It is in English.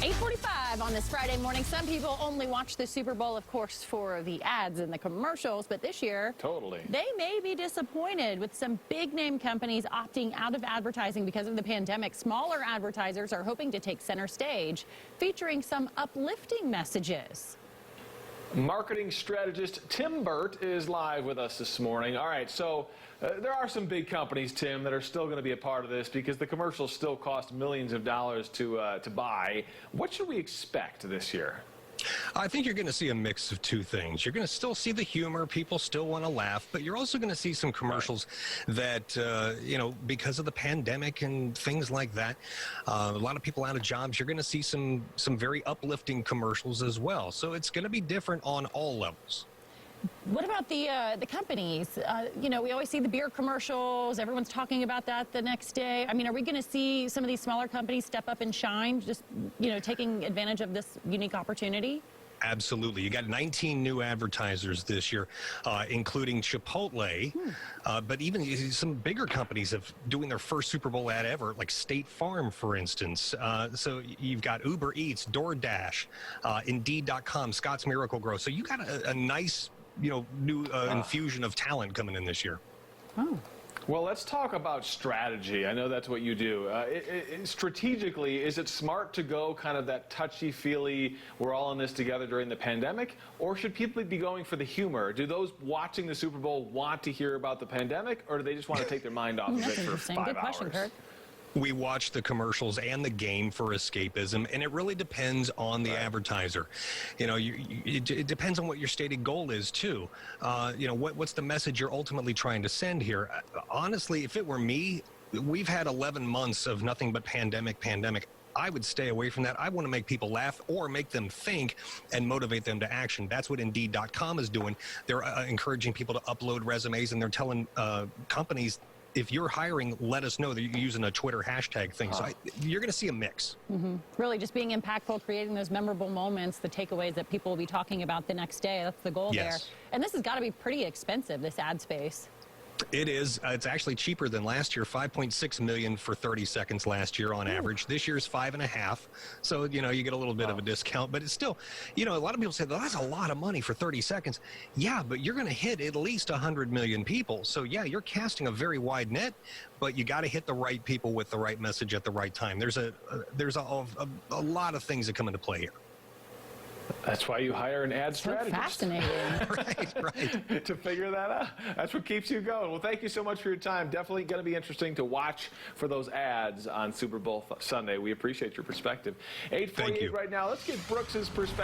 8:45 on this Friday morning. Some people only watch the Super Bowl, of course, for the ads and the commercials, but this year, they may be disappointed with some big-name companies opting out of advertising because of the pandemic. Smaller advertisers are hoping to take center stage, featuring some uplifting messages. Marketing strategist Tim Burt is live with us this morning. All right, so there are some big companies, Tim, that are still going to be a part of this because the commercials still cost millions of dollars to buy. What should we expect this year? I think you're going to see a mix of two things. You're going to still see the humor. People still want to laugh, but you're also going to see some commercials that, because of the pandemic and things like that, a lot of people out of jobs, you're going to see some very uplifting commercials as well. So it's going to be different on all levels. What about the companies? We always see the beer commercials. Everyone's talking about that the next day. I mean, are we going to see some of these smaller companies step up and shine, just, taking advantage of this unique opportunity? Absolutely. You got 19 new advertisers this year, including Chipotle, but even some bigger companies have doing their first Super Bowl ad ever, like State Farm, for instance. So you've got Uber Eats, DoorDash, Indeed.com, Scott's Miracle-Gro. So you got a nice new infusion of talent coming in this year. Oh. Well, let's talk about strategy. I know that's what you do. Strategically, is it smart to go kind of that touchy-feely, we're all in this together during the pandemic, or should people be going for the humor? Do those watching the Super Bowl want to hear about the pandemic, or do they just want to take their mind off of it for 5 Good question, hours? Kurt. We watch the commercials and the game for escapism, and it really depends on the advertiser. It depends on what your stated goal is, too. What's the message you're ultimately trying to send here? Honestly, if it were me, we've had 11 months of nothing but pandemic. I would stay away from that. I want to make people laugh or make them think and motivate them to action. That's what Indeed.com is doing. They're encouraging people to upload resumes, and they're telling companies, if you're hiring, let us know that you're using a Twitter hashtag thing. So you're going to see a mix. Really just being impactful, creating those memorable moments, the takeaways that people will be talking about the next day. That's the goal there. And this has got to be pretty expensive, this ad space. It is. It's actually cheaper than last year. $5.6 million for 30 seconds last year on average. This year's $5.5 million. So, you get a little bit of a discount, but it's still, a lot of people say, well, that's a lot of money for 30 seconds. Yeah, but you're going to hit at least 100 million people. So, yeah, you're casting a very wide net, but you got to hit the right people with the right message at the right time. There's a lot of things that come into play here. That's why you hire an ad strategist. Fascinating. Right. To figure that out. That's what keeps you going. Well, thank you so much for your time. Definitely going to be interesting to watch for those ads on Super Bowl Sunday. We appreciate your perspective. 8:48 right now. Let's get Brooks's perspective.